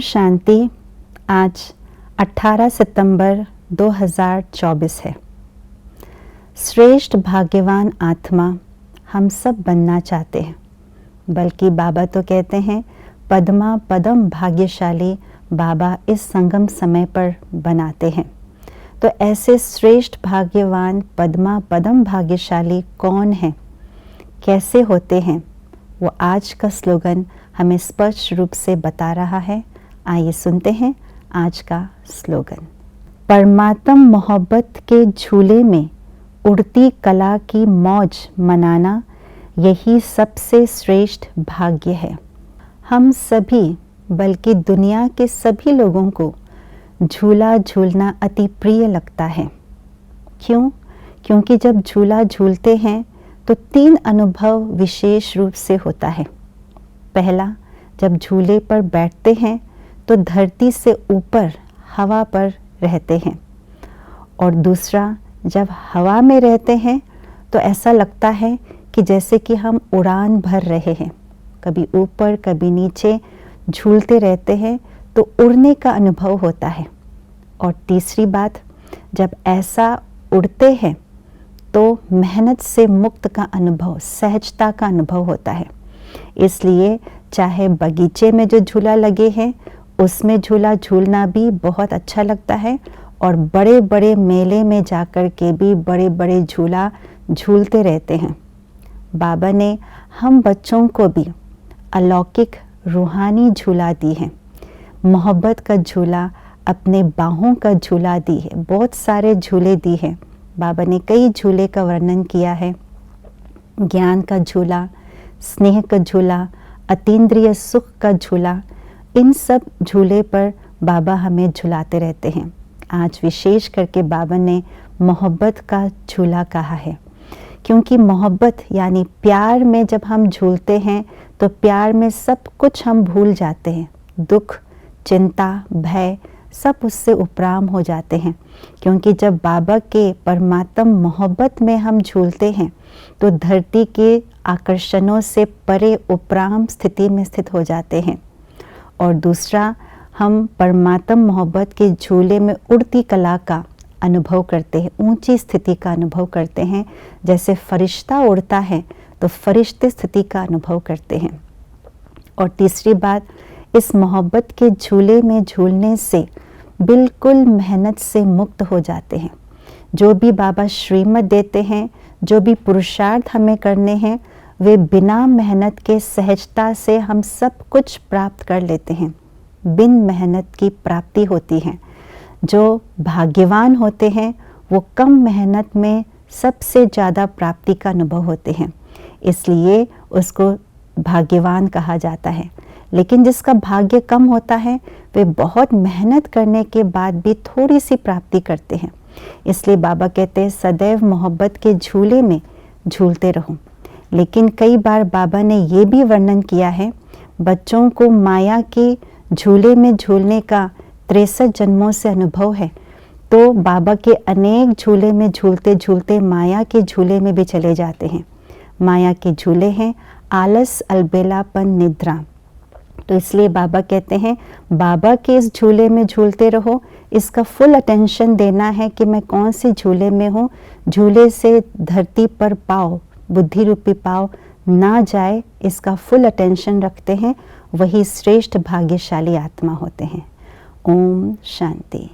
शांति। आज 18 सितंबर 2024 है। श्रेष्ठ भाग्यवान आत्मा हम सब बनना चाहते हैं, बल्कि बाबा तो कहते हैं पद्मा पदम भाग्यशाली बाबा इस संगम समय पर बनाते हैं। तो ऐसे श्रेष्ठ भाग्यवान पद्मा पदम भाग्यशाली कौन हैं, कैसे होते हैं, वो आज का स्लोगन हमें स्पष्ट रूप से बता रहा है। आइए सुनते हैं आज का स्लोगन। परमात्म मोहब्बत के झूले में उड़ती कला की मौज मनाना, यही सबसे श्रेष्ठ भाग्य है। हम सभी, बल्कि दुनिया के सभी लोगों को झूला झूलना अति प्रिय लगता है। क्यों? क्योंकि जब झूला झूलते हैं तो 3 अनुभव विशेष रूप से होता है। पहला, जब झूले पर बैठते हैं तो धरती से ऊपर हवा पर रहते हैं, और दूसरा, जब हवा में रहते हैं तो ऐसा लगता है कि जैसे कि हम उड़ान भर रहे हैं, कभी ऊपर कभी नीचे झूलते रहते हैं, तो उड़ने का अनुभव होता है। और तीसरी बात, जब ऐसा उड़ते हैं तो मेहनत से मुक्त का अनुभव, सहजता का अनुभव होता है। इसलिए चाहे बगीचे में जो झूला लगे हैं उसमें झूला झूलना भी बहुत अच्छा लगता है, और बड़े बड़े मेले में जाकर के भी बड़े बड़े झूला झूलते रहते हैं। बाबा ने हम बच्चों को भी अलौकिक रूहानी झूला दी है, मोहब्बत का झूला, अपने बाहों का झूला दी है, बहुत सारे झूले दी हैं। बाबा ने कई झूले का वर्णन किया है। ज्ञान का झूला, स्नेह का झूला, अतीन्द्रिय सुख का झूला, इन सब झूले पर बाबा हमें झुलाते रहते हैं। आज विशेष करके बाबा ने मोहब्बत का झूला कहा है, क्योंकि मोहब्बत यानी प्यार में जब हम झूलते हैं तो प्यार में सब कुछ हम भूल जाते हैं। दुख, चिंता, भय सब उससे उपराम हो जाते हैं। क्योंकि जब बाबा के परमात्म मोहब्बत में हम झूलते हैं तो धरती के आकर्षणों से परे उपराम स्थिति में स्थित हो जाते हैं। और दूसरा, हम परमात्म मोहब्बत के झूले में उड़ती कला का अनुभव करते हैं, ऊंची स्थिति का अनुभव करते हैं। जैसे फरिश्ता उड़ता है तो फरिश्ते स्थिति का अनुभव करते हैं। और तीसरी बात, इस मोहब्बत के झूले में झूलने से बिल्कुल मेहनत से मुक्त हो जाते हैं। जो भी बाबा श्रीमत देते हैं, जो भी पुरुषार्थ हमें करने हैं, वे बिना मेहनत के सहजता से हम सब कुछ प्राप्त कर लेते हैं। बिन मेहनत की प्राप्ति होती है। जो भाग्यवान होते हैं वो कम मेहनत में सबसे ज़्यादा प्राप्ति का अनुभव होते हैं, इसलिए उसको भाग्यवान कहा जाता है। लेकिन जिसका भाग्य कम होता है वे बहुत मेहनत करने के बाद भी थोड़ी सी प्राप्ति करते हैं। इसलिए बाबा कहते हैं सदैव मोहब्बत के झूले में झूलते रहो। लेकिन कई बार बाबा ने ये भी वर्णन किया है, बच्चों को माया के झूले में झूलने का 63 जन्मों से अनुभव है, तो बाबा के अनेक झूले में झूलते झूलते माया के झूले में भी चले जाते हैं। माया के झूले हैं आलस, अलबेलापन, निद्रा। तो इसलिए बाबा कहते हैं बाबा के इस झूले में झूलते रहो। इसका फुल अटेंशन देना है कि मैं कौन से झूले में हूँ। झूले से धरती पर पाँव, बुद्धि रूपी पाँव ना जाए, इसका फुल अटेंशन रखते हैं, वही श्रेष्ठ भाग्यशाली आत्मा होते हैं। ओम शांति।